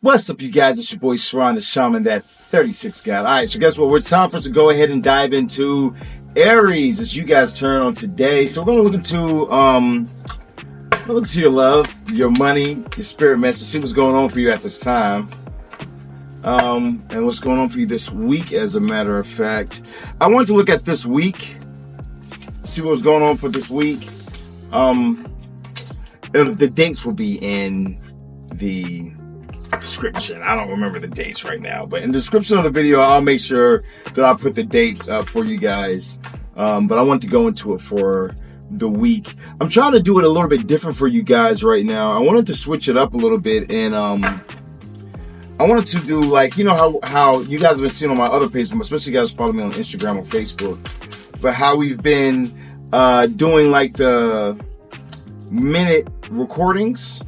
What's up, you guys? It's your boy Sirron the Shaman, that 36 guy. All right, so guess what? It's time for us to go ahead and dive into Aries as you guys turn on today. So we're going to look into your love, your money, your spirit message, see what's going on for you at this time. And what's going on for you this week, as a matter of fact. I wanted to look at this week, see what's going on for this week. The dates will be in the description. I don't remember the dates right now, but in the description of the video, I'll make sure that I put the dates up for you guys. But I want to go into it for the week. I'm trying to do it a little bit different for you guys right now. I wanted to switch it up a little bit, and I wanted to do, like, you know how you guys have been seeing on my other pages, especially you guys follow me on Instagram or Facebook, but how we've been doing like the minute recordings.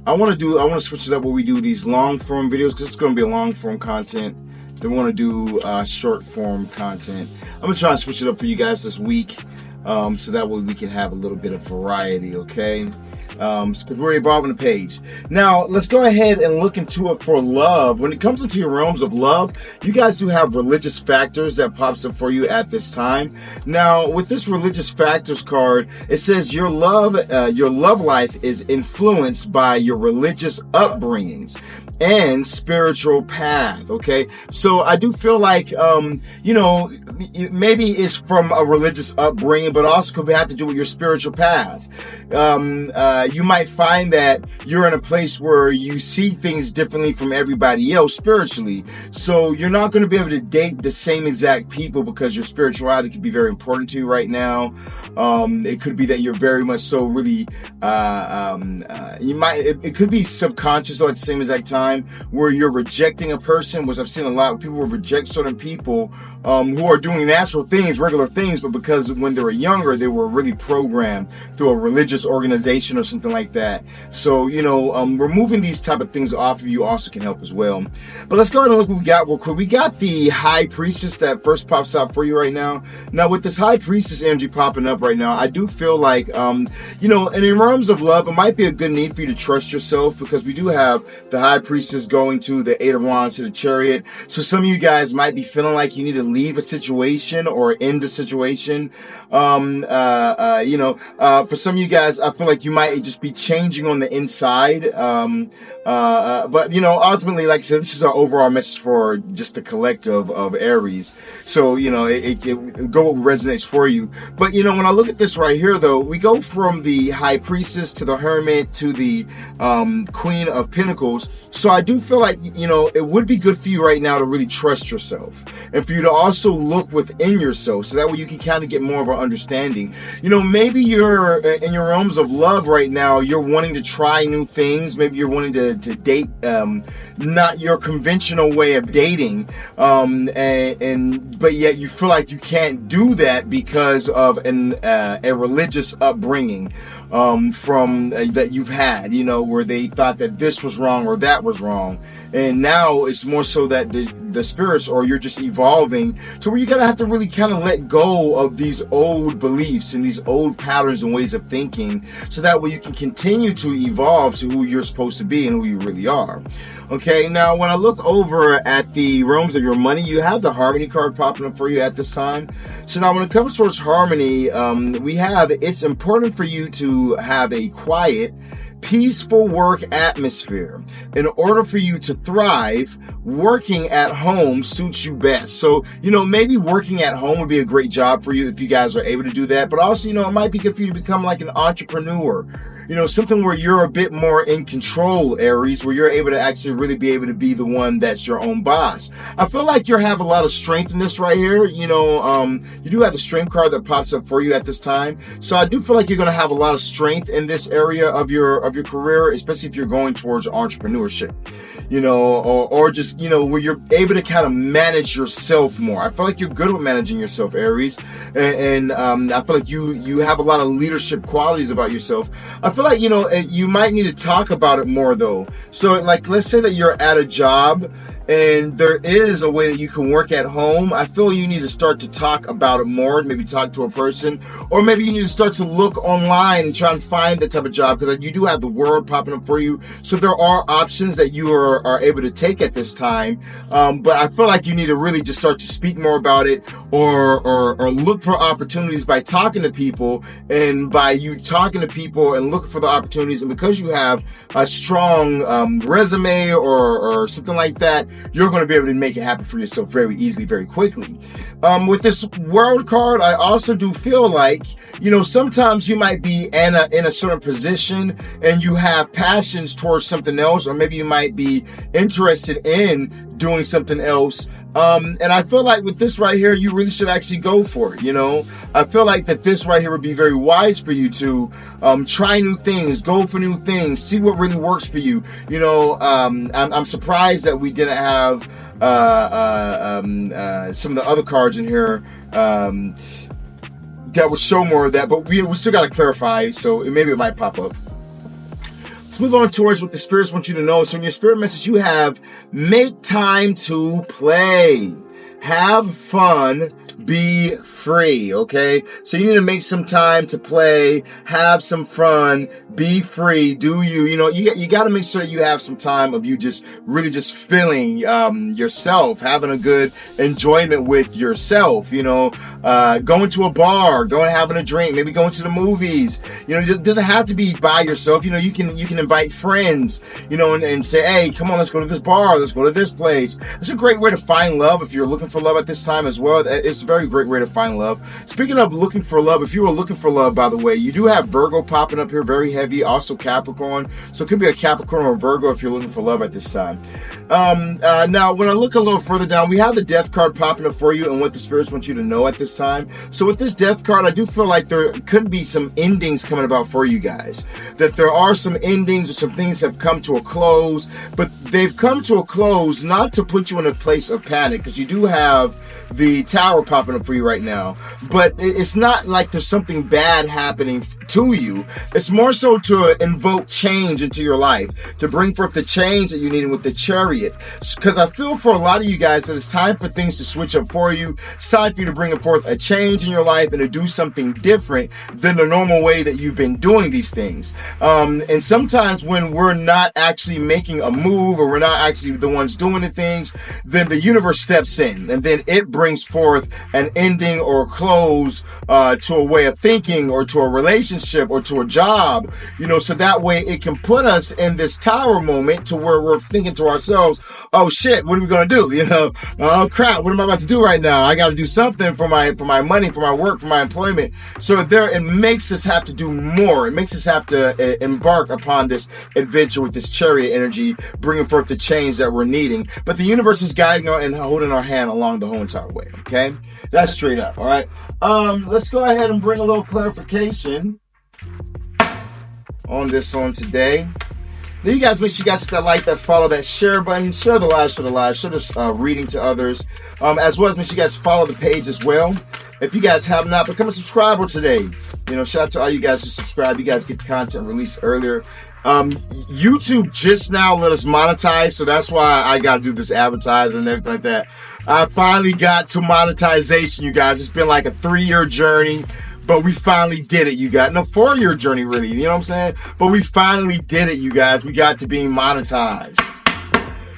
I want to switch it up where we do these long form videos, because it's going to be a long form content. Then we want to do short form content. I'm going to try and switch it up for you guys this week, so that way we can have a little bit of variety, okay? Because we're evolving the page. Now, let's go ahead and look into it for love. When it comes into your realms of love, you guys do have religious factors that pops up for you at this time. Now, with this religious factors card, it says your love life is influenced by your religious upbringings and spiritual path. Okay, so I do feel like maybe it's from a religious upbringing, but also could have to do with your spiritual path. You might find that you're in a place where you see things differently from everybody else spiritually, so you're not going to be able to date the same exact people because your spirituality could be very important to you right now. It could be that you're very much so really it could be subconscious, or at the same exact time where you're rejecting a person, which I've seen a lot of people will reject certain people who are doing natural things, regular things, but because when they were younger they were really programmed through a religious organization or something like that. So removing these type of things off of you also can help as well. But let's go ahead and look what we got real quick. We got the High Priestess that first pops out for you right now. Now, with this High Priestess energy popping up right now, I do feel like in the realms of love, it might be a good need for you to trust yourself, because we do have the High Priestess going to the Eight of Wands to the Chariot. So some of you guys might be feeling like you need to leave a situation or end the situation. For some of you guys, I feel like you might just be changing on the inside. But ultimately, like I said, this is our overall message for just the collective of Aries. So, it go what resonates for you. But, when I look at this right here, though, we go from the High Priestess to the Hermit to the Queen of Pentacles. So I do feel like, it would be good for you right now to really trust yourself, and for you to also look within yourself, so that way you can kind of get more of an understanding. Maybe you're in your realms of love right now, you're wanting to try new things. Maybe you're wanting to date not your conventional way of dating, but yet you feel like you can't do that because of a religious upbringing from that you've had, where they thought that this was wrong or that was wrong. And now it's more so that the spirits, or you're just evolving to where you're going to have to really kind of let go of these old beliefs and these old patterns and ways of thinking, so that way you can continue to evolve to who you're supposed to be and who you really are. Okay, now when I look over at the realms of your money, you have the Harmony card popping up for you at this time. So now when it comes towards harmony, we have, it's important for you to have a quiet, peaceful work atmosphere. In order for you to thrive, working at home suits you best. So, maybe working at home would be a great job for you if you guys are able to do that. But also, it might be good for you to become like an entrepreneur. Something where you're a bit more in control, Aries, where you're able to actually really be able to be the one that's your own boss. I feel like you have a lot of strength in this right here. You do have the strength card that pops up for you at this time. So I do feel like you're going to have a lot of strength in this area of your career, especially if you're going towards entrepreneurship. Or just, where you're able to kind of manage yourself more. I feel like you're good with managing yourself, Aries. And I feel like you have a lot of leadership qualities about yourself. I feel like, you might need to talk about it more, though. So, like, let's say that you're at a job and there is a way that you can work at home, I feel you need to start to talk about it more, maybe talk to a person, or maybe you need to start to look online and try and find that type of job, because you do have the world popping up for you. So there are options that you are able to take at this time. But I feel like you need to really just start to speak more about it, or look for opportunities by talking to people, and by you talking to people and looking for the opportunities. And because you have a strong resume or something like that, you're going to be able to make it happen for yourself very easily, very quickly. With this world card, I also do feel like, sometimes you might be in a certain position and you have passions towards something else, or maybe you might be interested in doing something else. And I feel like with this right here, you really should actually go for it. I feel like that this right here would be very wise for you to try new things, go for new things, see what really works for you. I'm surprised that we didn't have some of the other cards in here that would show more of that, but we still got to clarify, so maybe it might pop up. Let's move on towards what the spirits want you to know. So in your spirit message, you have make time to play, have fun, be free. Okay, so you need to make some time to play, have some fun, be free, do you. You got to make sure you have some time of you just really just feeling yourself, having a good enjoyment with yourself. Going to a bar, going having a drink, maybe going to the movies. It doesn't have to be by yourself. You can invite friends, and say, hey, come on, let's go to this bar, let's go to this place. It's a great way to find love if you're looking for love at this time as well. It's a very great way to find love. Speaking of looking for love, if you were looking for love, by the way, you do have Virgo popping up here, very heavy, also Capricorn. So it could be a Capricorn or a Virgo if you're looking for love at this time. Now, when I look a little further down, we have the Death card popping up for you and what the spirits want you to know at this time. So with this Death card, I do feel like there could be some endings coming about for you guys. That there are some endings, or some things have come to a close, but they've come to a close not to put you in a place of panic, because you do have the Tower popping up for you right now. But it's not like there's something bad happening to you. It's more so to invoke change into your life, to bring forth the change that you need with the Chariot. Because I feel for a lot of you guys that it's time for things to switch up for you. It's time for you to bring forth a change in your life and to do something different than the normal way that you've been doing these things. And sometimes when we're not actually making a move, or we're not actually the ones doing the things, then the universe steps in, and then it brings forth an ending or a close to a way of thinking, or to a relationship, or to a job, so that way it can put us in this Tower moment to where we're thinking to ourselves, oh shit, what are we going to do? Oh crap, what am I about to do right now? I got to do something for my money, for my work, for my employment. So it makes us have to do more. It makes us have to embark upon this adventure with this Chariot energy, bringing forth the change that we're needing. But the universe is guiding us and holding our hand along the whole entire way. Okay, that's straight up. All right. Let's go ahead and bring a little clarification on this on today. Now, you guys, make sure you guys hit that like, that follow, that share button, share the live, share this reading to others, as well as make sure you guys follow the page as well. If you guys have not become a subscriber today, shout out to all you guys who subscribe. You guys get the content released earlier. YouTube just now let us monetize, so that's why I got to do this advertising and everything like that. I finally got to monetization, you guys. It's been like a 3-year journey, but we finally did it, you guys. No, 4-year journey, really. You know what I'm saying? But we finally did it, you guys. We got to being monetized.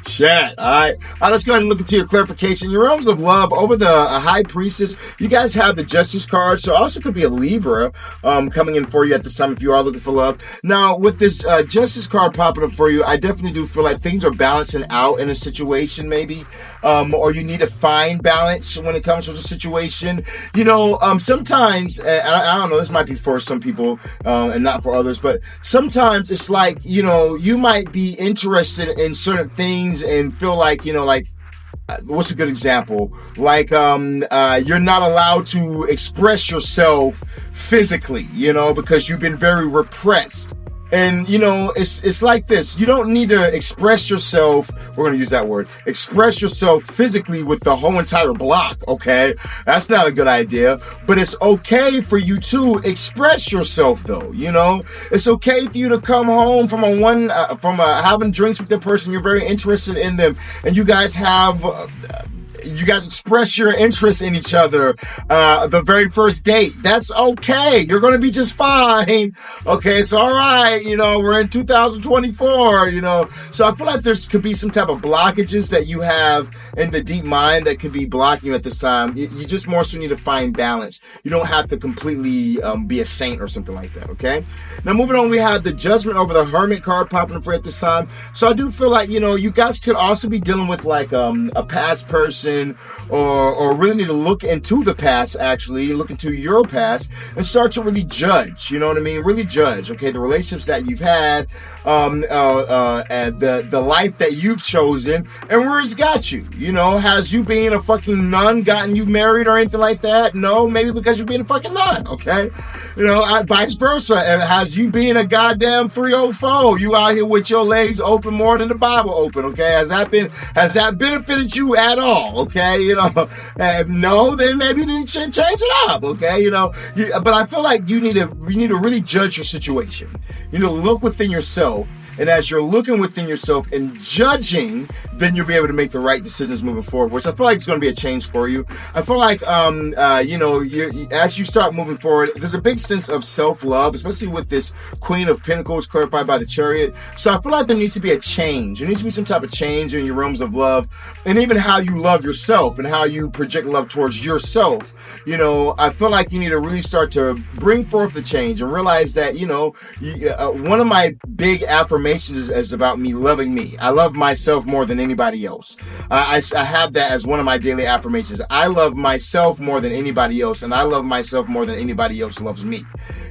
Shit. All right, let's go ahead and look into your clarification. Your realms of love over the High Priestess. You guys have the Justice card, so also could be a Libra coming in for you at this time if you are looking for love. Now, with this Justice card popping up for you, I definitely do feel like things are balancing out in a situation, maybe, or you need to find balance when it comes to the situation. Sometimes, I don't know, this might be for some people and not for others, but sometimes it's like, you might be interested in certain things and feel like, what's a good example? Like, you're not allowed to express yourself physically, because you've been very repressed And you know, it's like this. You don't need to express yourself. We're gonna use that word. Express yourself physically with the whole entire block. Okay, that's not a good idea. But it's okay for you to express yourself, though. You know, it's okay for you to come home from having drinks with the person you're very interested in them, and you guys have. You guys express your interest in each other the very first date. That's okay. You're going to be just fine. Okay, it's all right. You know, we're in 2024, you know. So I feel like there could be some type of blockages that you have in the deep mind that could be blocking you at this time. You just more so need to find balance. You don't have to completely be a saint or something like that, okay? Now, moving on, we have the Judgment over the Hermit card popping up for at this time. So I do feel like, you know, you guys could also be dealing with like a past person or really need to look into the past, actually, look into your past and start to really judge, you know what I mean? Really judge, okay, the relationships that you've had, and the life that you've chosen and where it's got you. You know, has you being a fucking nun gotten you married or anything like that? No, maybe because you're being a fucking nun, okay? You know, vice versa. And has you being a goddamn 304, you out here with your legs open more than the Bible open, okay? Has that benefited you at all, okay? You know, no, then maybe you need to change it up, okay? You know, but I feel like you need to really judge your situation. You need to look within yourself. And as you're looking within yourself and judging, then you'll be able to make the right decisions moving forward, which I feel like it's going to be a change for you. I feel like, you know, as you start moving forward, there's a big sense of self-love, especially with this Queen of Pentacles clarified by the Chariot. So I feel like there needs to be a change. There needs to be some type of change in your realms of love and even how you love yourself and how you project love towards yourself. You know, I feel like you need to really start to bring forth the change and realize that, you know, one of my big affirmations is about me loving me. I love myself more than anybody else. I have that as one of my daily affirmations. I love myself more than anybody else, and I love myself more than anybody else loves me.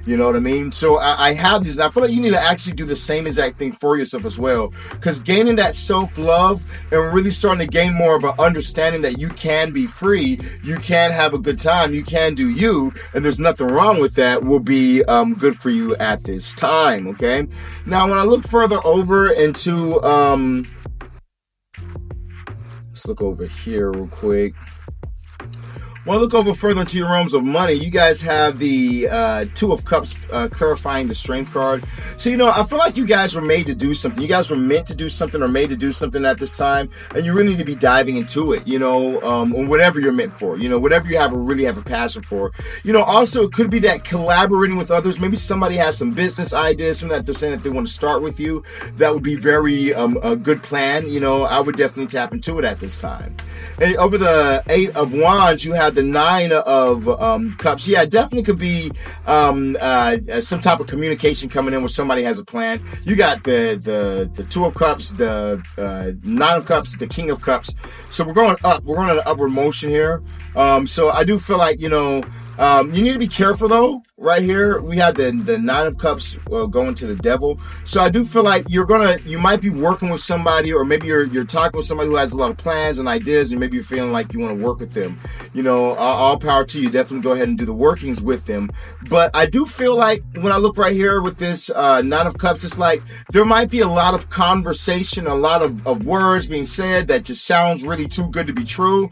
You know what I mean? So I have these, and I feel like you need to actually do the same exact thing for yourself as well. Because gaining that self-love and really starting to gain more of an understanding that you can be free, you can have a good time, you can do you, and there's nothing wrong with that, will be good for you at this time, okay? Now, when I look further over into, let's look over here real quick. When I look over further into your realms of money, you guys have the Two of Cups clarifying the Strength card. So, you know, I feel like you guys were made to do something. You guys were meant to do something or made to do something at this time. And you really need to be diving into it, you know, on whatever you're meant for, you know, whatever you have or really have a passion for. You know, also, it could be that collaborating with others. Maybe somebody has some business ideas, something that they're saying that they want to start with you. That would be very a good plan. You know, I would definitely tap into it at this time. And over the Eight of Wands, you have the Nine of Cups. Yeah, it definitely could be some type of communication coming in where somebody has a plan. You got the Two of Cups, the Nine of Cups, the King of Cups. So we're going up. We're going on an upward motion here. So I do feel like, you know, you need to be careful though. Right here, we have the Nine of Cups going to the Devil. So I do feel like you might be working with somebody, or maybe you're talking with somebody who has a lot of plans and ideas, and maybe you're feeling like you want to work with them. You know, all power to you. Definitely go ahead and do the workings with them. But I do feel like when I look right here with this Nine of Cups, it's like there might be a lot of conversation, a lot of words being said that just sounds really too good to be true.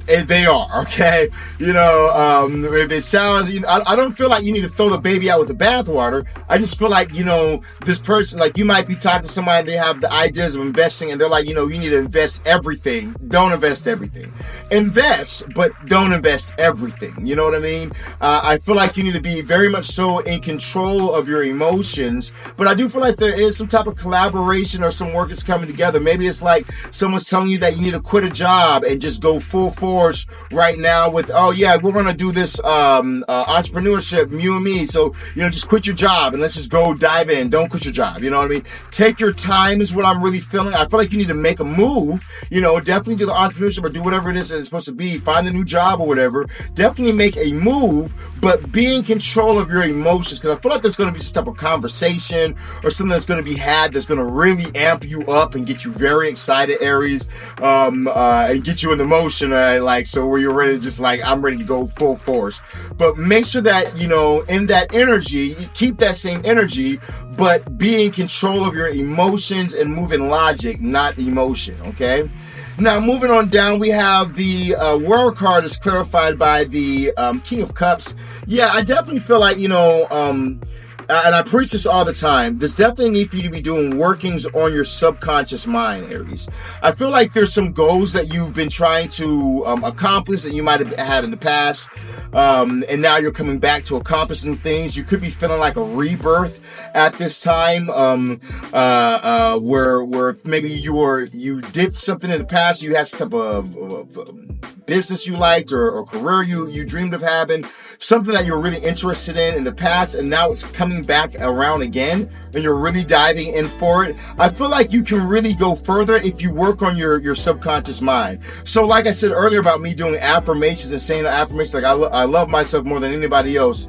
And they are, okay? You know, if it sounds, you know, I don't feel like you need to throw the baby out with the bathwater. I just feel like, you know, this person, like you might be talking to somebody and they have the ideas of investing and they're like, you know, you need to invest everything. Don't invest everything. Invest, but don't invest everything. You know what I mean? I feel like you need to be very much so in control of your emotions, but I do feel like there is some type of collaboration or some work that's coming together. Maybe it's like someone's telling you that you need to quit a job and just go full force right now with, oh yeah, we're going to do this entrepreneurship, you and me. So, you know, just quit your job and let's just go dive in. Don't quit your job. You know what I mean? Take your time is what I'm really feeling. I feel like you need to make a move, you know, definitely do the entrepreneurship or do whatever it is that it's supposed to be. Find a new job or whatever. Definitely make a move, but be in control of your emotions, because I feel like there's going to be some type of conversation or something that's going to be had that's going to really amp you up and get you very excited, Aries, and get you in the motion, like, so where you're ready to just like, I'm ready to go full force. But make sure that, you know, in that energy, you keep that same energy, but be in control of your emotions and move in logic, not emotion, okay? Now, moving on down, we have the World card is clarified by the King of Cups. Yeah, I definitely feel like, and I preach this all the time, there's definitely a need for you to be doing workings on your subconscious mind, Aries. I feel like there's some goals that you've been trying to accomplish that you might have had in the past, and now you're coming back to accomplishing things. You could be feeling like a rebirth at this time, where maybe you did something in the past, you had some type of business you liked or career you dreamed of having, something that you're really interested in the past, and now it's coming back around again, and you're really diving in for it. I feel like you can really go further if you work on your subconscious mind. So like I said earlier about me doing affirmations and saying affirmations like I love myself more than anybody else,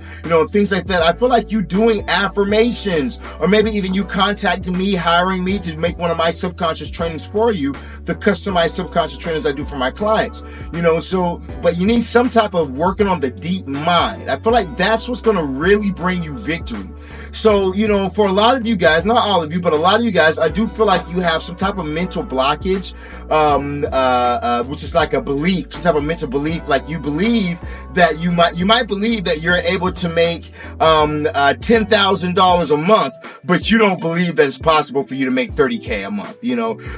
things like that. I feel like you doing affirmations, or maybe even you contacting me, hiring me to make one of my subconscious trainings for you, the customized subconscious trainings I do for my clients, but you need some type of working on the deep mind. I feel like that's what's going to really bring you victory. So, for a lot of you guys, not all of you, but a lot of you guys, I do feel like you have some type of mental blockage, which is like a belief, some type of mental belief. Like you believe that you might believe that you're able to make $10,000 a month, but you don't believe that it's possible for you to make $30K a month.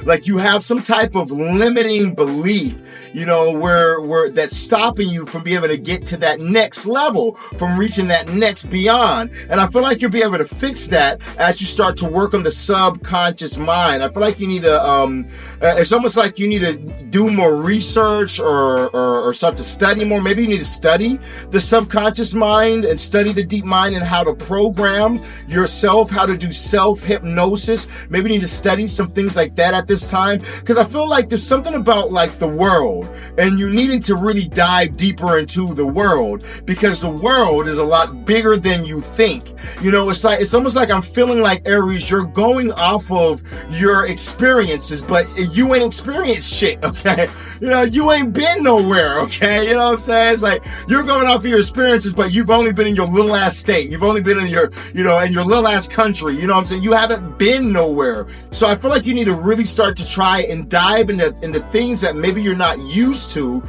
Like you have some type of limiting belief, where that's stopping you from being able to get to that next level, from reaching that next beyond. And I feel like you'll be able to fix that as you start to work on the subconscious mind. I feel like you need to, it's almost like you need to do more research or start to study more. Maybe you need to study the subconscious mind and study the deep mind and how to program yourself, how to do self-hypnosis. Maybe you need to study some things like that at this time, because I feel like there's something about like the world, and you needing to really dive deeper into the world, because the world is a lot bigger than you think. It's almost like I'm feeling like, Aries, you're going off of your experiences, but you ain't experienced shit, okay? You ain't been nowhere, okay? You know what I'm saying? It's like you're going off of your experiences, but you've only been in your little ass state. You've only been in your, in your little ass country. You know what I'm saying? You haven't been nowhere. So I feel like you need to really start to try and dive into things that maybe you're not used to,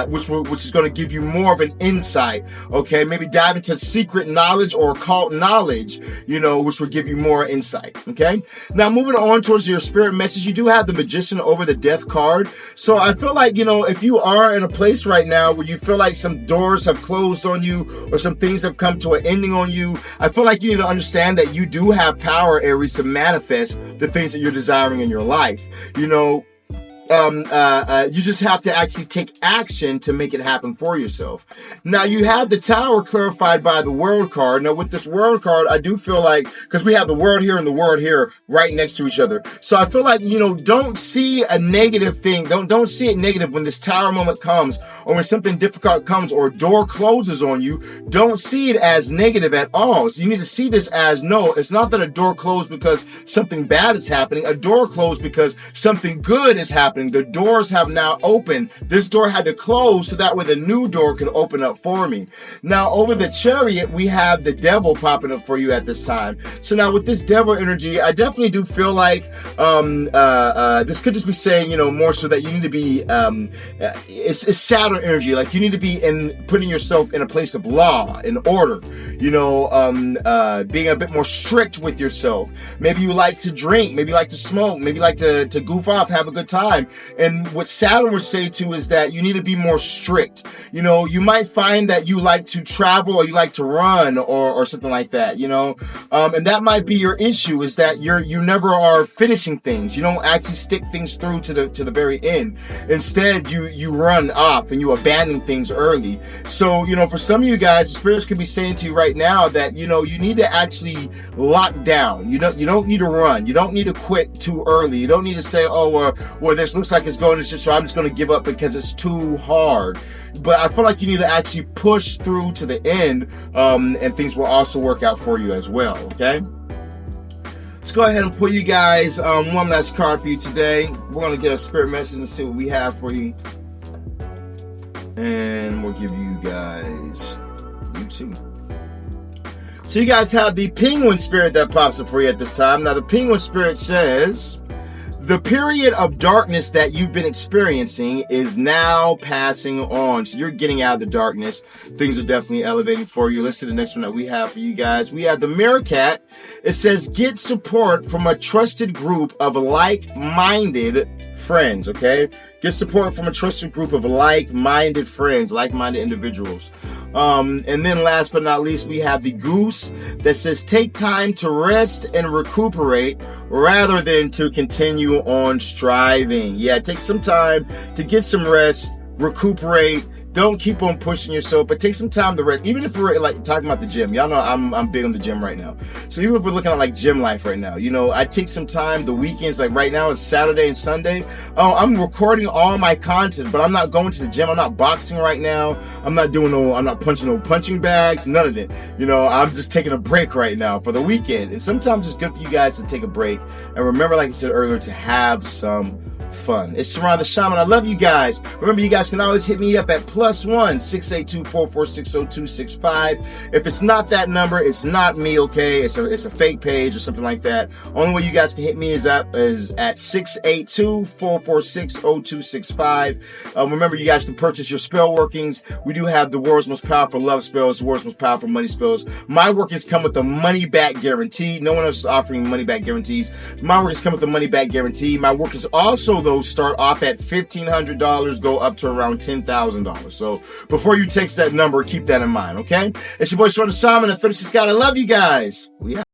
which is going to give you more of an insight, okay? Maybe dive into secret knowledge or occult knowledge, which will give you more insight, okay? Now, moving on towards your spirit message, you do have the Magician over the Death card. So I feel like, if you are in a place right now where you feel like some doors have closed on you or some things have come to an ending on you, I feel like you need to understand that you do have power, Aries, to manifest the things that you're desiring in your life. You just have to actually take action to make it happen for yourself. Now, you have the Tower clarified by the World card. Now, with this World card, I do feel like, because we have the World here and the World here right next to each other. So I feel like, don't see a negative thing. Don't see it negative when this Tower moment comes, or when something difficult comes, or a door closes on you. Don't see it as negative at all. So you need to see this as, no, it's not that a door closed because something bad is happening. A door closed because something good is happening. The doors have now opened. This door had to close so that way the new door could open up for me. Now, over the Chariot, we have the Devil popping up for you at this time. So now with this Devil energy, I definitely do feel like this could just be saying, more so that you need to be, it's Saturn energy. Like you need to be putting yourself in a place of law and order, being a bit more strict with yourself. Maybe you like to drink, maybe you like to smoke, maybe you like to goof off, have a good time. And what Saturn would say too is that you need to be more strict. You might find that you like to travel or you like to run or something like that, and that might be your issue, is that you never are finishing things. You don't actually stick things through to the very end. Instead, you run off and you abandon things early. So, for some of you guys, the spirits could be saying to you right now that, you need to actually lock down. You don't need to run. You don't need to quit too early. You don't need to say, well, this looks like it's going to, so I'm just going to give up because it's too hard. But I feel like you need to actually push through to the end, and things will also work out for you as well, okay? Let's go ahead and pull you guys one last card for you today. We're going to get a spirit message and see what we have for you. And we'll give you guys you too. So you guys have the penguin spirit that pops up for you at this time. Now the penguin spirit says, the period of darkness that you've been experiencing is now passing on. So you're getting out of the darkness. Things are definitely elevating for you. Let's see the next one that we have for you guys. We have the Meerkat. It says, get support from a trusted group of like-minded friends, okay? Get support from a trusted group of like-minded friends, like-minded individuals. And then last but not least, we have the Goose that says, take time to rest and recuperate rather than to continue on striving. Yeah, take some time to get some rest, recuperate. Don't keep on pushing yourself, but take some time to rest. Even if we're like talking about the gym, y'all know I'm big on the gym right now. So even if we're looking at like gym life right now, you know, I take some time the weekends, like right now it's Saturday and Sunday. Oh, I'm recording all my content, but I'm not going to the gym. I'm not boxing right now. I'm not punching no punching bags, none of it. You know, I'm just taking a break right now for the weekend. And sometimes it's good for you guys to take a break. And remember, like I said earlier, to have some fun. It's Sirron the Shaman. I love you guys. Remember, you guys can always hit me up at +1 682 446 0265. If it's not that number, it's not me, okay? It's a fake page or something like that. Only way you guys can hit me is at 682 446 0265. Remember, you guys can purchase your spell workings. We do have the world's most powerful love spells, the world's most powerful money spells. My workings come with a money back guarantee. No one else is offering money back guarantees. My workings come with a money back guarantee. My workings also, those start off at $1,500, go up to around $10,000. So before you text that number, keep that in mind, okay? It's your boy Sirron the Shaman, and 36 God. I love you guys. We out.